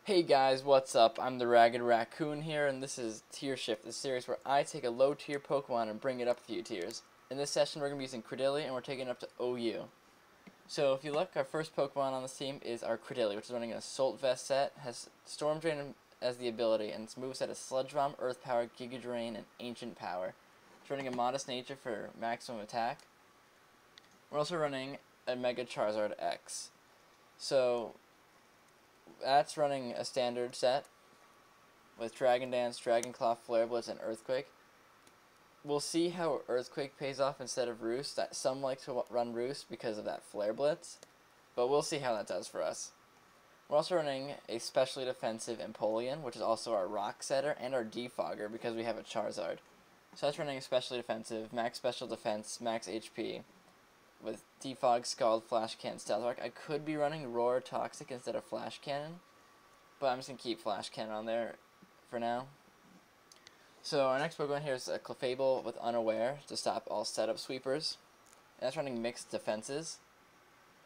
Hey guys, what's up? I'm the Ragged Raccoon here, and this is Tier Shift, the series where I take a low tier Pokemon and bring it up a few tiers. In this session, we're going to be using Cradily, and we're taking it up to OU. So if you look, our first Pokemon on this team is our Cradily, which is running an Assault Vest set, has Storm Drain as the ability, and its moveset is Sludge Bomb, Earth Power, Giga Drain, and Ancient Power. It's running a Modest Nature for maximum attack. We're also running a Mega Charizard X. So that's running a standard set with Dragon Dance, Dragon Claw, Flare Blitz, and Earthquake. We'll see how Earthquake pays off instead of Roost. Some like to run Roost because of that Flare Blitz, but we'll see how that does for us. We're also running a specially defensive Empoleon, which is also our Rock Setter, and our Defogger because we have a Charizard. So that's running especially defensive, max special defense, max HP, with Defog, Scald, Flash Cannon, Stealth Rock. I could be running Roar Toxic instead of Flash Cannon, but I'm just going to keep Flash Cannon on there for now. So our next Pokemon here is a Clefable with Unaware to stop all setup sweepers. And that's running mixed defenses.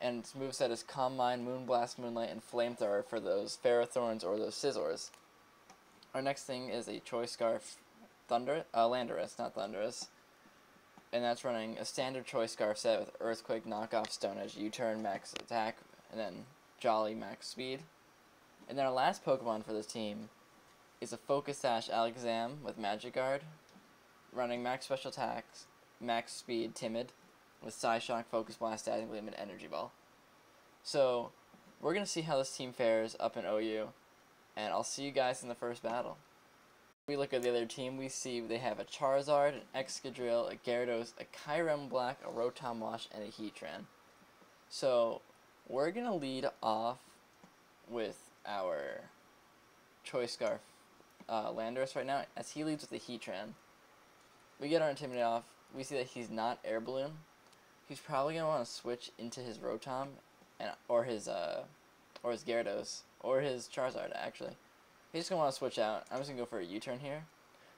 And its moveset is Calm Mind, Moonblast, Moonlight, and Flamethrower for those Ferrothorns or those Scizors. Our next thing is a Choice Scarf Landorus, not Thundurus. And that's running a standard Choice Scarf set with Earthquake, Knockoff, Stone Edge, U-Turn, max attack, and then Jolly, max speed. And then our last Pokemon for this team is a Focus Sash Alakazam with Magic Guard, running max special attacks, max speed, Timid, with Psyshock, Focus Blast, Dazzling Gleam, and Energy Ball. So, we're going to see how this team fares up in OU, and I'll see you guys in the first battle. If we look at the other team, we see they have a Charizard, an Excadrill, a Gyarados, a Kyurem Black, a Rotom Wash, and a Heatran. So, we're going to lead off with our Choice Scarf Landorus right now, as he leads with the Heatran. We get our Intimidate off. We see that he's not Air Balloon. He's probably going to want to switch into his Rotom, or his Gyarados, or his Charizard, actually. He's just going to want to switch out. I'm just going to go for a U-turn here.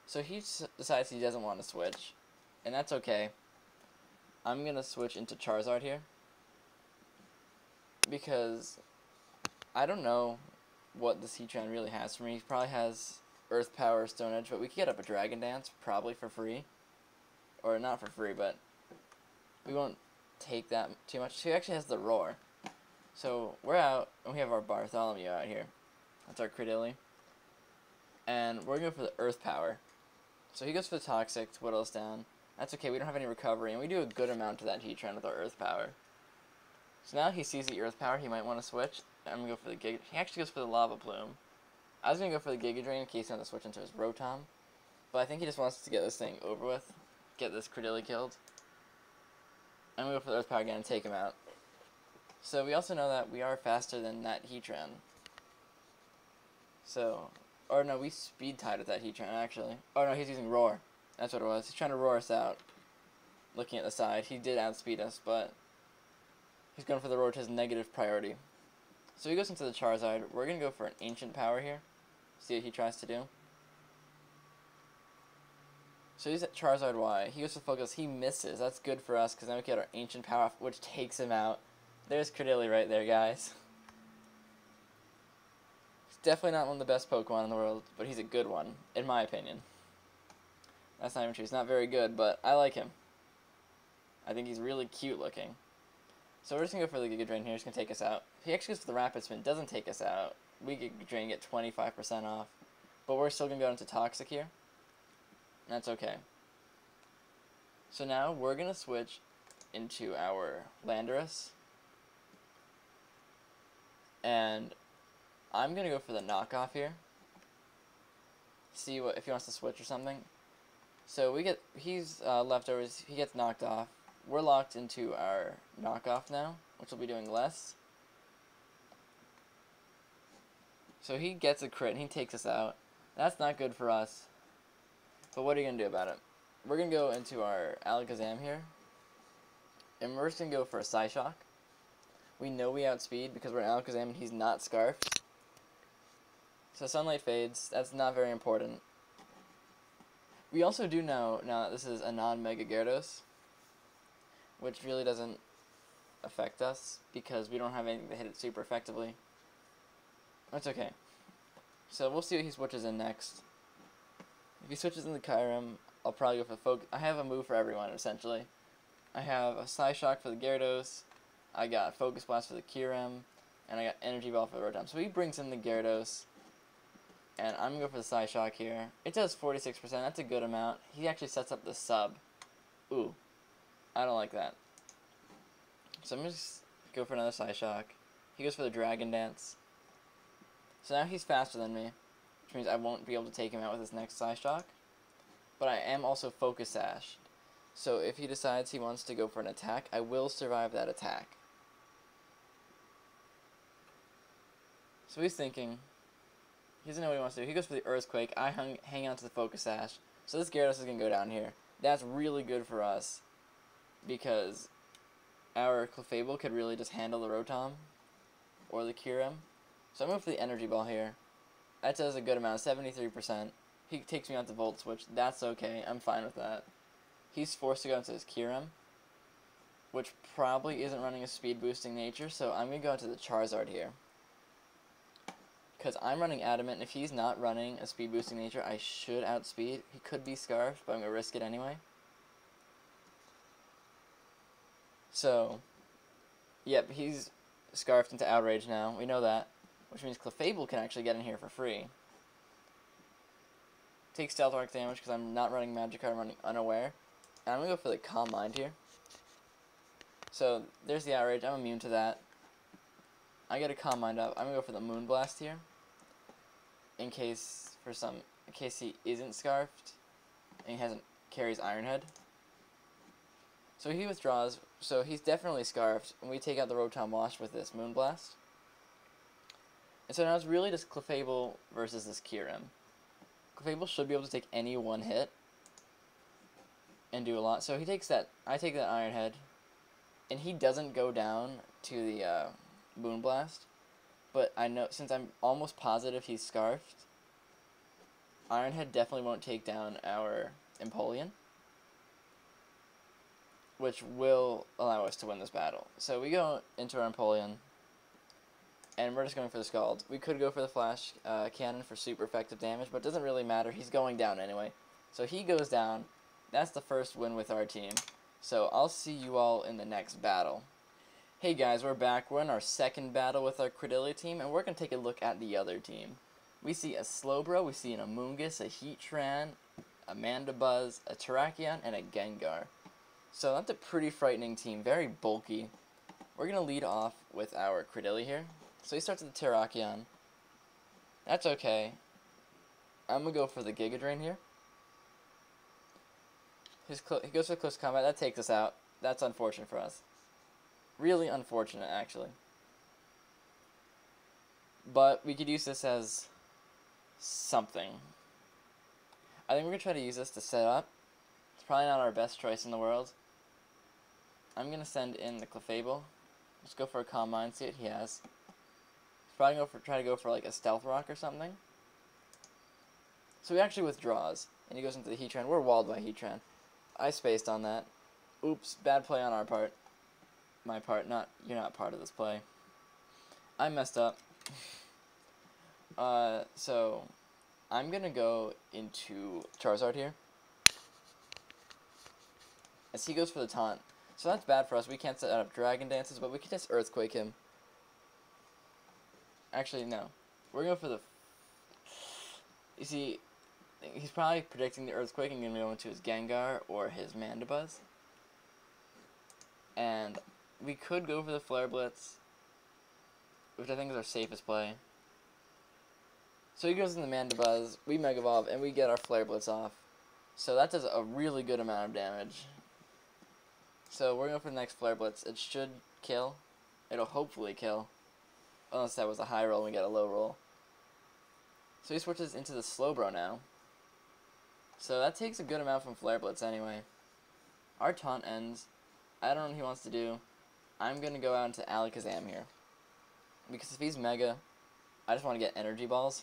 So he decides he doesn't want to switch, and that's okay. I'm going to switch into Charizard here, because I don't know what this Heatran really has for me. He probably has Earth Power, Stone Edge, but we could get up a Dragon Dance, probably for free. Or not for free, but we won't take that too much. He actually has the Roar. So we're out, and we have our Bartholomew out here. That's our Cradily. And we're going to go for the Earth Power. So he goes for the Toxic to whittle us down. That's okay, we don't have any recovery, and we do a good amount to that Heatran with our Earth Power. So now he sees the Earth Power, he might want to switch. I'm going to go for the Giga. He actually goes for the Lava Plume. I was going to go for the Giga Drain in case he wants to switch into his Rotom. But I think he just wants to get this thing over with. Get this Cradily killed. I'm going to go for the Earth Power again and take him out. So we also know that we are faster than that Heatran. So, or no, we speed tied with that Heatran actually. Oh no, he's using Roar. That's what it was. He's trying to roar us out. Looking at the side, he did outspeed us, but he's going for the Roar to his negative priority. So he goes into the Charizard. We're going to go for an Ancient Power here. See what he tries to do. So he's at Charizard Y. He goes to Focus. He misses. That's good for us because now we get our Ancient Power off, which takes him out. There's Cradily right there, guys. He's definitely not one of the best Pokemon in the world, but he's a good one, in my opinion. That's not even true. He's not very good, but I like him. I think he's really cute looking. So we're just going to go for the Giga Drain here. He's going to take us out. If he actually goes for the Rapid Spin, doesn't take us out. We Giga Drain, get 25% off. But we're still going to go into Toxic here. That's okay. So now we're going to switch into our Landorus. And I'm going to go for the Knockoff here. See what if he wants to switch or something. So he's leftovers, he gets knocked off. We're locked into our Knockoff now, which will be doing less. So he gets a crit and he takes us out. That's not good for us. But what are you going to do about it? We're going to go into our Alakazam here. And we're just going to go for a Psyshock. We know we outspeed because we're an Alakazam and he's not Scarfed. So Sunlight fades. That's not very important. We also do know now that this is a non-Mega Gyarados, which really doesn't affect us because we don't have anything to hit it super effectively. That's okay. So we'll see what he switches in next. If he switches in the Kyurem, I'll probably go for the Focus. I have a move for everyone, essentially. I have a Psyshock for the Gyarados, I got Focus Blast for the Kyurem, and I got Energy Ball for the Rotom. So he brings in the Gyarados, and I'm going to go for the Psyshock here. It does 46%, that's a good amount. He actually sets up the sub. Ooh, I don't like that. So I'm going to just go for another Psyshock. He goes for the Dragon Dance. So now he's faster than me, which means I won't be able to take him out with his next Psyshock. But I am also Focus Sash. So if he decides he wants to go for an attack, I will survive that attack. So he's thinking. He doesn't know what he wants to do. He goes for the Earthquake. I hang on to the Focus Sash. So this Gyarados is going to go down here. That's really good for us, because our Clefable could really just handle the Rotom or the Kyurem. So I'm going for the Energy Ball here. That does a good amount, 73%. He takes me out the Volt Switch. That's okay. I'm fine with that. He's forced to go into his Kyurem, which probably isn't running a speed boosting nature, so I'm going to go into the Charizard here. Because I'm running Adamant, and if he's not running a speed boosting nature, I should outspeed. He could be Scarfed, but I'm going to risk it anyway. So, yep, he's Scarfed into Outrage now. We know that. Which means Clefable can actually get in here for free. Take Stealth Rock damage because I'm not running Magikarp, I'm running Unaware. And I'm going to go for the Calm Mind here. So, there's the Outrage. I'm immune to that. I get a Calm Mind up. I'm going to go for the Moonblast here. In case he isn't Scarfed and he carries Iron Head. So he withdraws. So he's definitely Scarfed. And we take out the Rotom Wash with this Moonblast. And so now it's really just Clefable versus this Kyurem. Clefable should be able to take any one hit and do a lot. So he takes that. I take that Iron Head, and he doesn't go down to the Moonblast. But I know, since I'm almost positive he's Scarfed, Iron Head definitely won't take down our Empoleon, which will allow us to win this battle. So we go into our Empoleon, and we're just going for the Scald. We could go for the Flash Cannon for super effective damage, but it doesn't really matter. He's going down anyway. So he goes down. That's the first win with our team. So I'll see you all in the next battle. Hey guys, we're back. We're in our second battle with our Cradily team, and we're going to take a look at the other team. We see a Slowbro, we see an Amoonguss, a Heatran, a Mandibuzz, a Terrakion, and a Gengar. So that's a pretty frightening team, very bulky. We're going to lead off with our Cradily here. So he starts with the Terrakion. That's okay. I'm going to go for the Giga Drain here. He goes for Close Combat. That takes us out. That's unfortunate for us. Really unfortunate, actually. But we could use this as something. I think we're going to try to use this to set up. It's probably not our best choice in the world. I'm going to send in the Clefable. Let's go for a Calm Mind, see what he has. He's probably going to try to go for like a Stealth Rock or something. So he actually withdraws, and he goes into the Heatran. We're walled by Heatran. I spaced on that. Oops, bad play on our part. My part, you're not part of this play. I messed up. So I'm gonna go into Charizard here, as he goes for the taunt. So that's bad for us. We can't set up Dragon Dances, but we can just Earthquake him. Actually, no. We're going for the... You see, he's probably predicting the Earthquake and going to go into his Gengar or his Mandibuzz. And we could go for the Flare Blitz, which I think is our safest play. So he goes in the Mandibuzz, we Mega Evolve, and we get our Flare Blitz off. So that does a really good amount of damage. So we're going for the next Flare Blitz. It should kill. It'll hopefully kill. Unless that was a high roll and we get a low roll. So he switches into the Slowbro now. So that takes a good amount from Flare Blitz anyway. Our taunt ends. I don't know what he wants to do. I'm going to go out into Alakazam here. Because if he's Mega, I just want to get Energy Balls.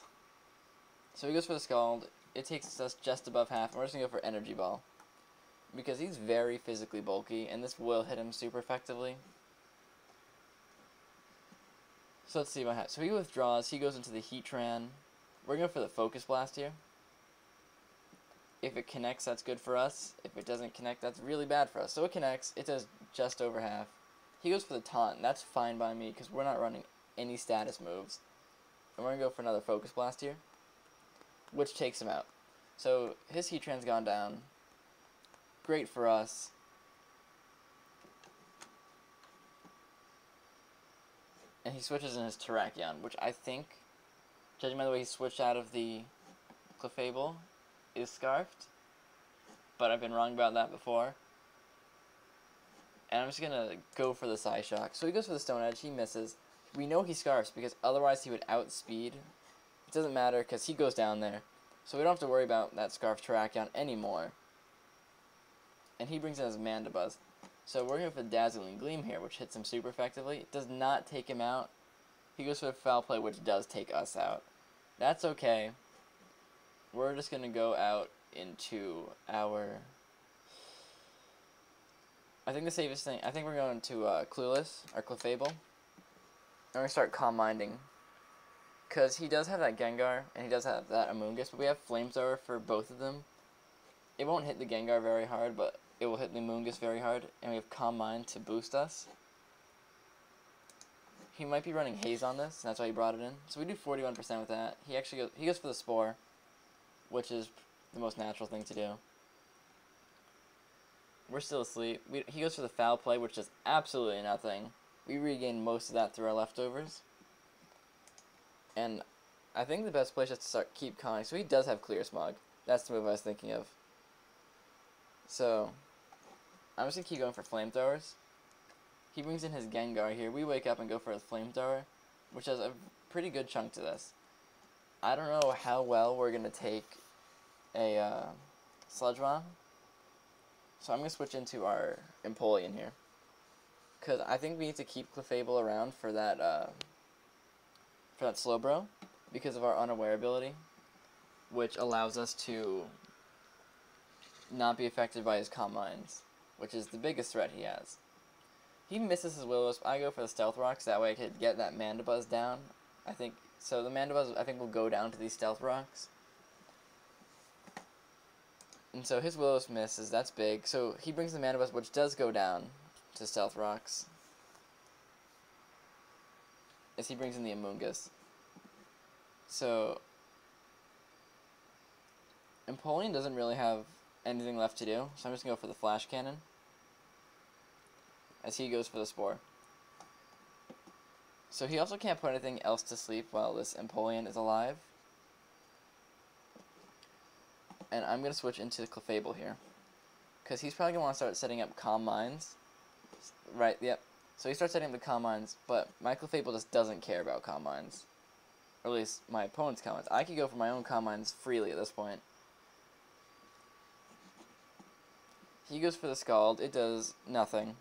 So he goes for the Scald. It takes us just above half. And we're just going to go for Energy Ball. Because he's very physically bulky, and this will hit him super effectively. So let's see what happens. So he withdraws. He goes into the Heatran. We're going for the Focus Blast here. If it connects, that's good for us. If it doesn't connect, that's really bad for us. So it connects. It does just over half. He goes for the Taunt. That's fine by me because we're not running any status moves. And we're going to go for another Focus Blast here, which takes him out. So his Heatran's gone down. Great for us. And he switches in his Terrakion, which I think, judging by the way he switched out of the Clefable, is Scarfed. But I've been wrong about that before. And I'm just going to go for the Psyshock. So he goes for the Stone Edge. He misses. We know he Scarfs because otherwise he would outspeed. It doesn't matter because he goes down there. So we don't have to worry about that Scarf Terrakion anymore. And he brings in his Mandibuzz. So we're going for the Dazzling Gleam here, which hits him super effectively. It does not take him out. He goes for the Foul Play, which does take us out. That's okay. We're just going to go out into our... I think the safest thing... I think we're going to Clueless, our Clefable. And we're going to start Calm Minding. Because he does have that Gengar, and he does have that Amoonguss, but we have Flamethrower for both of them. It won't hit the Gengar very hard, but it will hit the Amoonguss very hard, and we have Calm Mind to boost us. He might be running Haze on this, and that's why he brought it in. So we do 41% with that. He goes for the Spore, which is the most natural thing to do. We're still asleep. He goes for the Foul Play, which does absolutely nothing. We regain most of that through our leftovers. And I think the best place is to keep calming. So he does have Clear Smog. That's the move I was thinking of. So I'm just going to keep going for Flamethrowers. He brings in his Gengar here. We wake up and go for a Flamethrower, which has a pretty good chunk to this. I don't know how well we're going to take a Sludge Bomb. So I'm going to switch into our Empoleon here. Because I think we need to keep Clefable around for that Slowbro. Because of our Unaware ability. Which allows us to not be affected by his Calm Minds. Which is the biggest threat he has. He misses his Will-O-Wisp. I go for the Stealth Rocks. That way I could get that Mandibuzz down. I think... So the Mandibuzz, I think, will go down to these Stealth Rocks. And so his Will-O-Wisp misses. That's big. So he brings the Mandibuzz, which does go down to Stealth Rocks. As he brings in the Amoonguss. So Empoleon doesn't really have anything left to do. So I'm just going to go for the Flash Cannon. As he goes for the Spore. So he also can't put anything else to sleep while this Empoleon is alive. And I'm going to switch into the Clefable here. Because he's probably going to want to start setting up Calm Minds. Right, yep. So he starts setting up the Calm Minds, but my Clefable just doesn't care about Calm Minds. Or at least my opponent's Calm Minds. I could go for my own Calm Minds freely at this point. He goes for the Scald. It does nothing.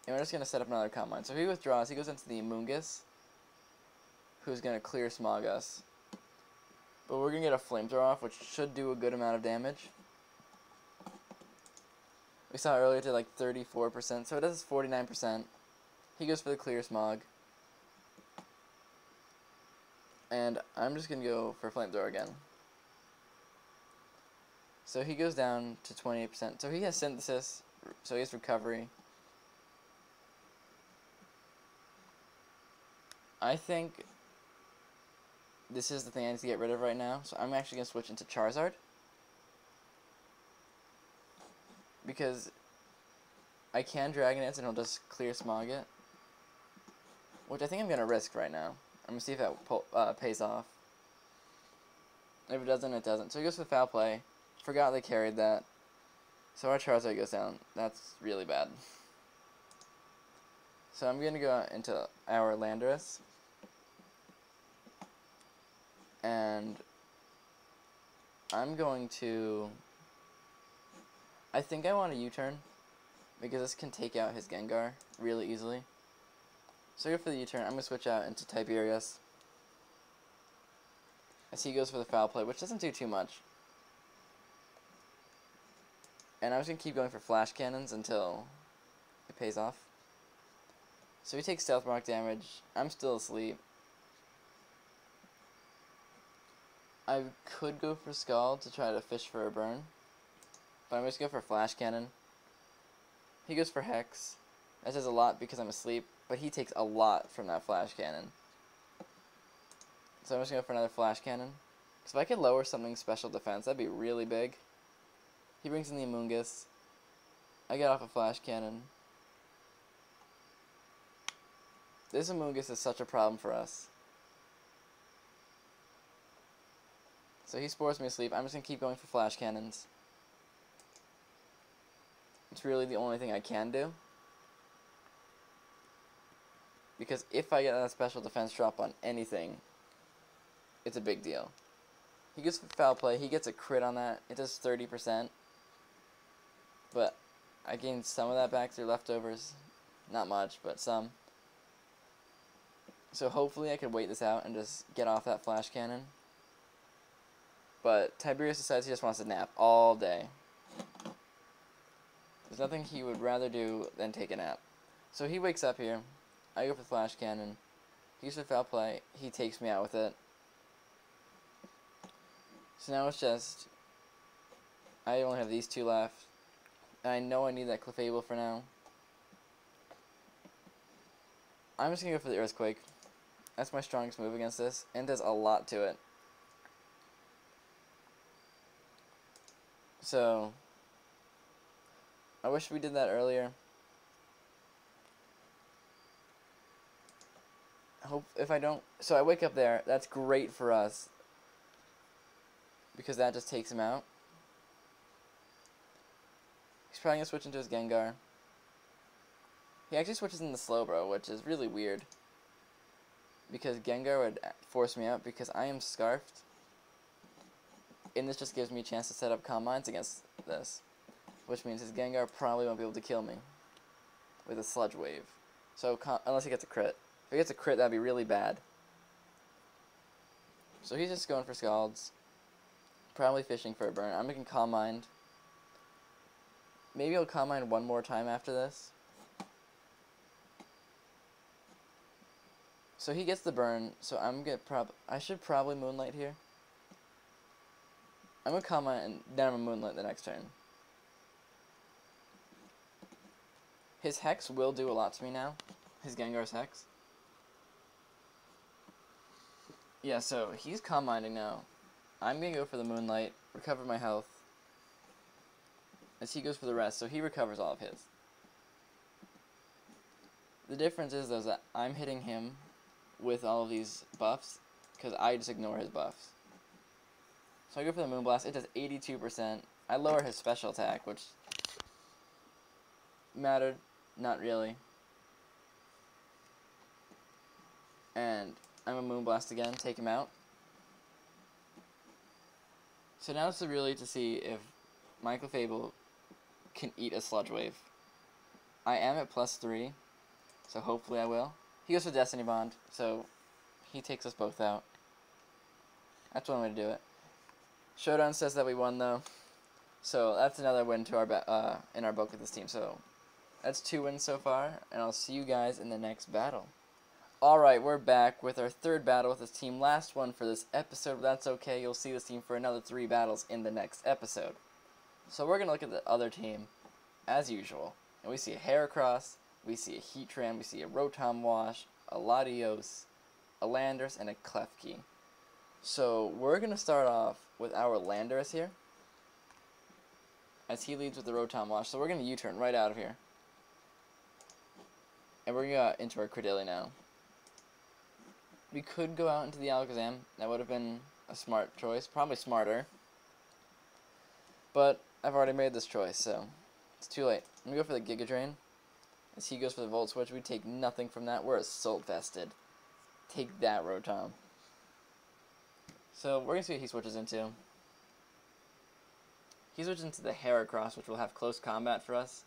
And we're just going to set up another Calm Mind. So he withdraws. He goes into the Amoonguss, who's going to Clear Smog us. But we're going to get a Flamethrower off, which should do a good amount of damage. We saw earlier it did like 34%, so it does 49%. He goes for the Clear Smog. And I'm just going to go for Flamethrower again. So he goes down to 28%. So he has Synthesis, so he has Recovery. I think this is the thing I need to get rid of right now. So I'm actually going to switch into Charizard. Because I can Dragon Dance and it'll just Clear Smog it. Which I think I'm going to risk right now. I'm going to see if that pays off. If it doesn't, it doesn't. So he goes for the Foul Play. Forgot they carried that. So our Charizard goes down. That's really bad. So I'm going to go into our Landorus. And I'm going to... I think I want a U-turn. Because this can take out his Gengar really easily. So I go for the U-turn. I'm going to switch out into Tiberius. As he goes for the Foul Play, which doesn't do too much. And I'm just going to keep going for Flash Cannons until it pays off. So he takes Stealth Rock damage. I'm still asleep. I could go for Scald to try to fish for a burn, but I'm just going to go for Flash Cannon. He goes for Hex. That says a lot because I'm asleep, but he takes a lot from that Flash Cannon. So I'm just going to go for another Flash Cannon. Because if I could lower something special defense, that'd be really big. He brings in the Amoonguss. I get off a Flash Cannon. This Amoonguss is such a problem for us. So he spores me asleep. I'm just going to keep going for Flash Cannons. It's really the only thing I can do. Because if I get a special defense drop on anything, it's a big deal. He gets Foul Play. He gets a crit on that. It does 30%. But I gained some of that back through leftovers. Not much, but some. So hopefully I could wait this out and just get off that Flash Cannon. But Tiberius decides he just wants to nap all day. There's nothing he would rather do than take a nap. So he wakes up here. I go for the Flash Cannon. He uses Foul Play. He takes me out with it. So now it's just... I only have these two left. And I know I need that Clefable for now. I'm just going to go for the Earthquake. That's my strongest move against this. And does a lot to it. So... I wish we did that earlier. Hope if I don't... So I wake up there. That's great for us. Because that just takes him out. He's probably going to switch into his Gengar. He actually switches into Slowbro, which is really weird. Because Gengar would force me out because I am Scarfed. And this just gives me a chance to set up Calm Minds against this. Which means his Gengar probably won't be able to kill me with a Sludge Wave. So, unless he gets a crit. If he gets a crit, that'd be really bad. So he's just going for Scalds. Probably fishing for a burn. I'm making Calm Mind. Maybe I'll Calm Mind one more time after this. So he gets the burn, so I should probably Moonlight here. I'm gonna Calm Mind and then I'm gonna Moonlight the next turn. His Hex will do a lot to me now. His Gengar's Hex. Yeah, so he's Calm Minding now. I'm gonna go for the Moonlight, recover my health. As he goes for the rest, so he recovers all of his. The difference is, though, that I'm hitting him with all of these buffs, because I just ignore his buffs. So I go for the Moonblast. It does 82%. I lower his special attack, which mattered. Not really. And I'm a Moonblast again, take him out. So now it's really to see if my Clefable can eat a Sludge Wave. I am at +3, so hopefully I will. He goes for Destiny Bond, so he takes us both out. That's one way to do it. Showdown says that we won, though. So that's another win to our in our book with this team. So that's 2 wins so far, and I'll see you guys in the next battle. Alright, we're back with our third battle with this team. Last one for this episode, but that's okay. You'll see this team for another 3 battles in the next episode. So we're going to look at the other team, as usual. And we see a Heracross, we see a Heatran, we see a Rotom Wash, a Latios, a Landorus, and a Klefki. So we're going to start off with our Landorus here, as he leads with the Rotom Wash. So we're going to U-turn right out of here. And we're going to go into our Cradily now. We could go out into the Alakazam. That would have been a smart choice. Probably smarter. But I've already made this choice, so it's too late. I'm going to go for the Giga Drain. As he goes for the Volt Switch, we take nothing from that. We're Assault Vested. Take that, Rotom. So we're going to see what he switches into. He switches into the Heracross, which will have close combat for us.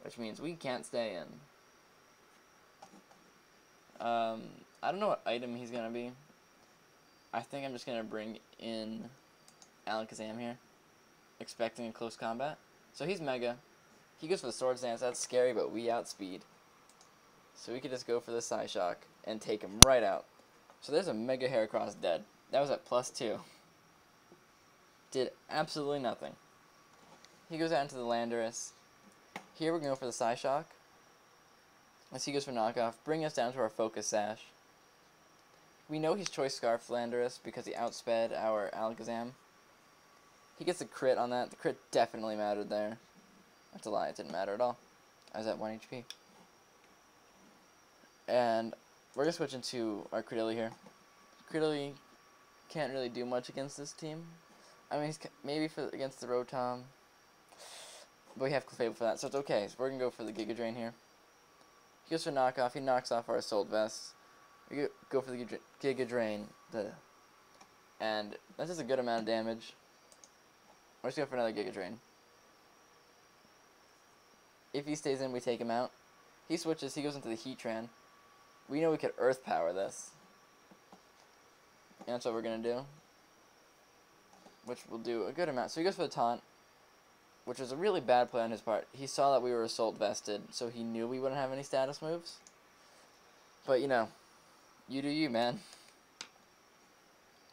Which means we can't stay in. I don't know what item he's going to be. I think I'm just going to bring in Alakazam here, expecting a close combat. So he's Mega. He goes for the Swords Dance. That's scary, but we outspeed. So we could just go for the Psyshock and take him right out. So there's a Mega Heracross dead. That was at +2. did absolutely nothing. He goes out into the Landorus. Here we're going to go for the Psyshock. As he goes for knockoff, bring us down to our Focus Sash. We know he's Choice Scarf Landorus because he outsped our Alakazam. He gets a crit on that. The crit definitely mattered there. That's a lie, it didn't matter at all. I was at 1 HP. And we're going to switch into our Cradily here. Cradily can't really do much against this team. I mean, maybe against the Rotom. But we have Clefable for that, so it's okay. So we're going to go for the Giga Drain here. He goes for knockoff. He knocks off our Assault Vest. We go for the Giga Drain. And that's just a good amount of damage. We're just going to go for another Giga Drain. If he stays in, we take him out. He switches. He goes into the Heatran. We know we could Earth Power this. And that's what we're going to do. Which will do a good amount. So he goes for the Taunt, which was a really bad play on his part. He saw that we were Assault Vested, so he knew we wouldn't have any status moves. But, you know, you do you, man.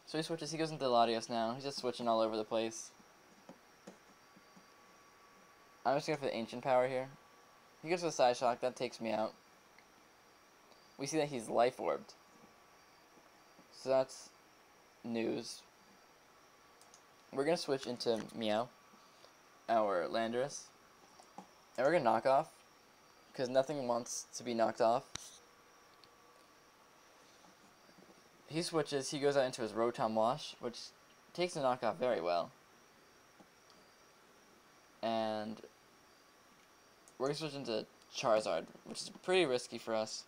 So he switches. He goes into Latios now. He's just switching all over the place. I'm just going for the Ancient Power here. He goes for the Psyshock. That takes me out. We see that he's Life Orbed. So that's news. We're going to switch into Meow, our Landorus. And we're going to knock off, because nothing wants to be knocked off. He switches. He goes out into his Rotom Wash, which takes the knockoff very well. And we're going to switch into Charizard, which is pretty risky for us.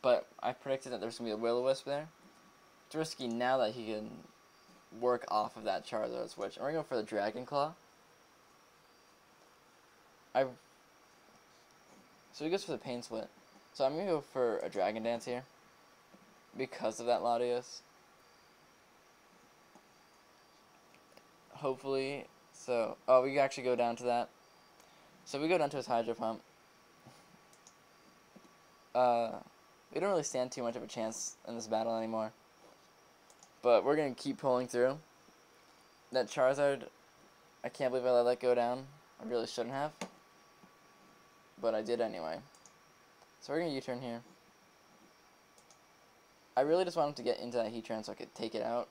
But I predicted that there's going to be a Will-O-Wisp there. It's risky now that he can work off of that Charizard switch. And we're going to go for the Dragon Claw. So he goes for the Pain Split. So I'm going to go for a Dragon Dance here. Because of that Latios. Hopefully. So, oh, we actually go down to that. So we go down to his Hydro Pump. We don't really stand too much of a chance in this battle anymore. But we're going to keep pulling through. That Charizard, I can't believe I let that go down. I really shouldn't have. But I did anyway. So we're going to U-turn here. I really just want him to get into that Heatran so I could take it out.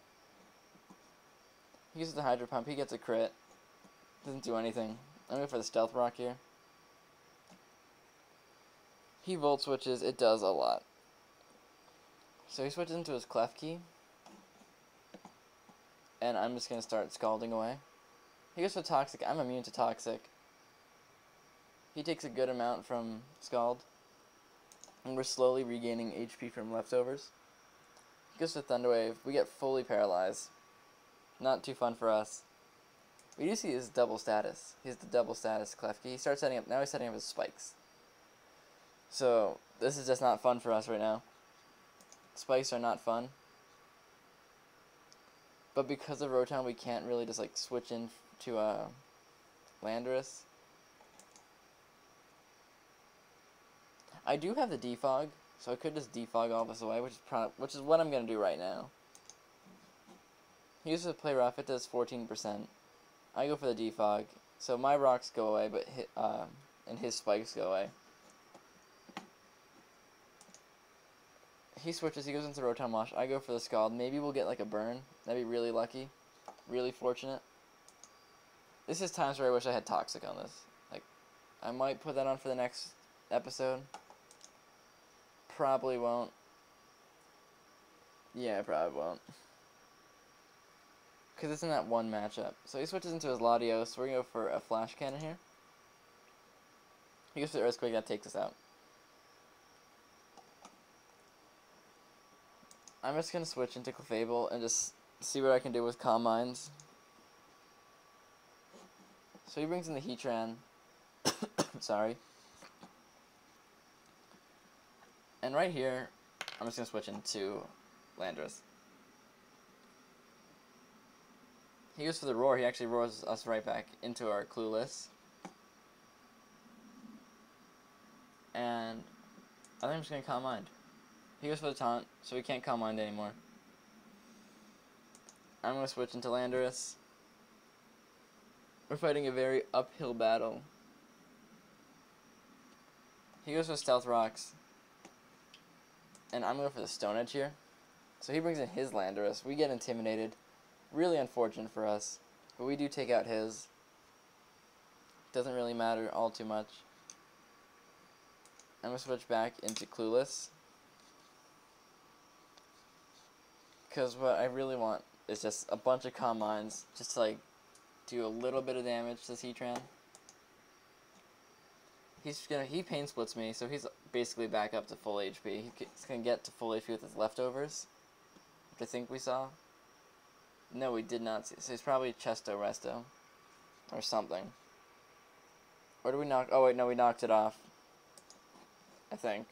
He uses the Hydro Pump. He gets a crit. Doesn't do anything. I'm going for the Stealth Rock here. He Volt Switches. It does a lot. So he switches into his Klefki. And I'm just going to start Scalding away. He goes for Toxic. I'm immune to Toxic. He takes a good amount from Scald. And we're slowly regaining HP from leftovers. He goes for Thunder Wave. We get fully paralyzed. Not too fun for us. We do see his double status. He has the double status Klefki. He starts setting up. Now he's setting up his spikes. So this is just not fun for us right now. Spikes are not fun. But because of Rotom, we can't really just like switch in to Landorus. I do have the Defog, so I could just Defog all this away, which is what I'm gonna do right now. He uses a Play Rough. It does 14%. I go for the Defog, so my rocks go away, but and his spikes go away. He switches. He goes into Rotom Wash. I go for the Scald. Maybe we'll get like a burn. That'd be really lucky, really fortunate. This is times where I wish I had Toxic on this. Like, I might put that on for the next episode. Probably won't. Yeah, I probably won't. Because it's in that one matchup. So he switches into his Latios. We're going to go for a Flash Cannon here. He goes for the Earthquake. That takes us out. I'm just going to switch into Clefable and just see what I can do with Calm Minds. So he brings in the Heatran. Sorry. And right here, I'm just going to switch into Landorus. He goes for the Roar. He actually roars us right back into our Clueless. And I think I'm just going to Calm Mind. He goes for the Taunt, so we can't Calm Mind anymore. I'm going to switch into Landorus. We're fighting a very uphill battle. He goes for Stealth Rocks. And I'm going for the Stone Edge here. So he brings in his Landorus. We get intimidated. Really unfortunate for us. But we do take out his. Doesn't really matter all too much. I'm going to switch back into Clueless. Because what I really want is just a bunch of Calm Minds. Just to, like, do a little bit of damage to Heatran. He Pain Splits me, so he's basically back up to full HP. He's gonna get to full HP with his leftovers, which I think we saw. No, we did not see. So he's probably Chesto Resto, or something. Or did we knock? Oh wait, no, we knocked it off. I think.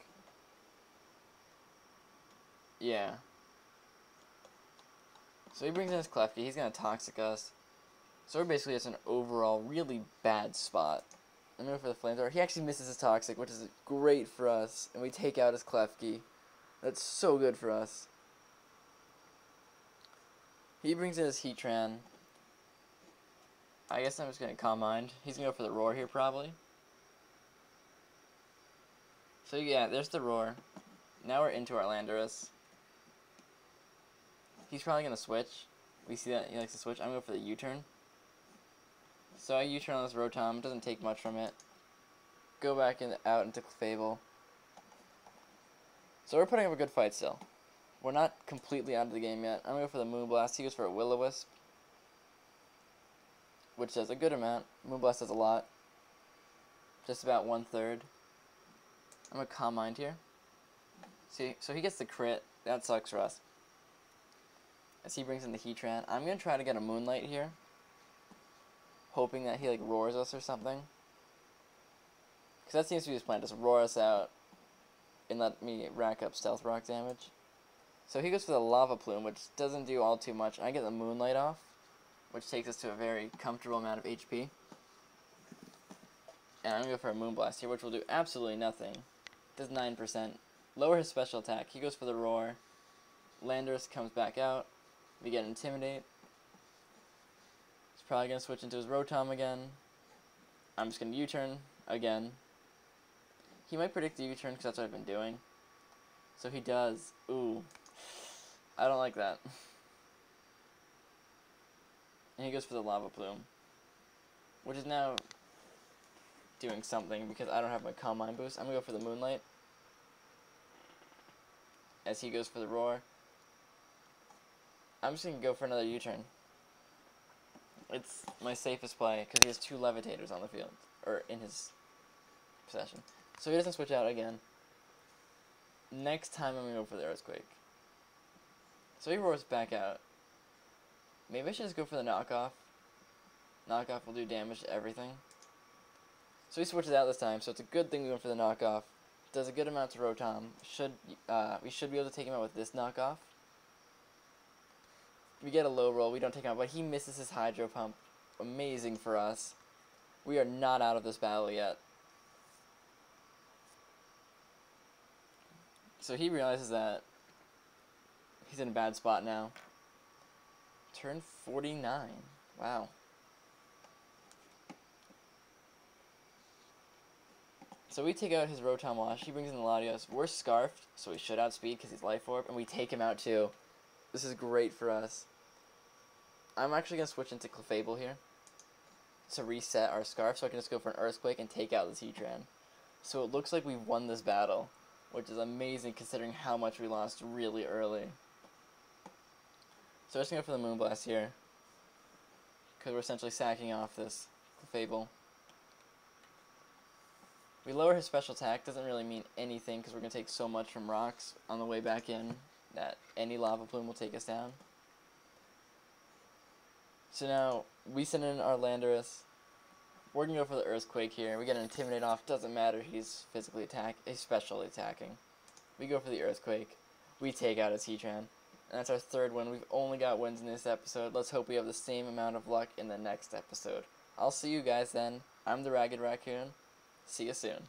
Yeah. So he brings in his Klefki. He's gonna Toxic us. So we're basically just an overall really bad spot. I'm going for the Flamethrower. He actually misses his Toxic, which is great for us. And we take out his Klefki. That's so good for us. He brings in his Heatran. I guess I'm just going to Calm Mind. He's going to go for the Roar here, probably. So yeah, there's the Roar. Now we're into our Landorus. He's probably going to switch. We see that he likes to switch. I'm going to go for the U-turn. So I U-turn on this Rotom, doesn't take much from it. Go back out into Clefable. So we're putting up a good fight still. We're not completely out of the game yet. I'm going to go for the Moonblast. He goes for a Will-O-Wisp, which does a good amount. Moonblast does a lot. Just about 1/3. I'm going to Calm Mind here. See, so he gets the crit. That sucks for us. As he brings in the Heatran. I'm going to try to get a Moonlight here, hoping that he like roars us or something. Because that seems to be his plan, just roar us out and let me rack up Stealth Rock damage. So he goes for the Lava Plume, which doesn't do all too much. I get the Moonlight off, which takes us to a very comfortable amount of HP. And I'm going to go for a Moonblast here, which will do absolutely nothing. Does 9%. Lower his special attack. He goes for the Roar. Landorus comes back out. We get Intimidate. He's probably going to switch into his Rotom again. I'm just going to U-turn again. He might predict the U-turn because that's what I've been doing. So he does. Ooh. I don't like that. And he goes for the Lava Plume, which is now doing something because I don't have my Calm Mind boost. I'm going to go for the Moonlight as he goes for the Roar. I'm just going to go for another U-turn. It's my safest play because he has 2 Levitators on the field, or in his possession. So he doesn't switch out again. Next time I'm going to go for the Earthquake. So he roars back out. Maybe I should just go for the Knockoff. Knockoff will do damage to everything. So he switches out this time, so it's a good thing we went for the Knockoff. Does a good amount to Rotom. We should be able to take him out with this Knockoff. We get a low roll, we don't take him out, but he misses his Hydro Pump. Amazing for us. We are not out of this battle yet. So he realizes that he's in a bad spot now. Turn 49. Wow. So we take out his Rotom Wash. He brings in the Latios. We're Scarfed, so we should outspeed because he's Life Orb, and we take him out too. This is great for us. I'm actually going to switch into Clefable here to reset our Scarf, so I can just go for an Earthquake and take out this Heatran. So it looks like we've won this battle, which is amazing considering how much we lost really early. So I'm just going to go for the Moonblast here, because we're essentially sacking off this Clefable. We lower his special attack, doesn't really mean anything because we're going to take so much from rocks on the way back in that any Lava Plume will take us down. So now we send in our Landorus. We're going to go for the Earthquake here. We get an Intimidate off, doesn't matter, he's specially attacking. We go for the Earthquake. We take out his Heatran. And that's our 3rd win. We've only got wins in this episode. Let's hope we have the same amount of luck in the next episode. I'll see you guys then. I'm the Ragged Raccoon. See you soon.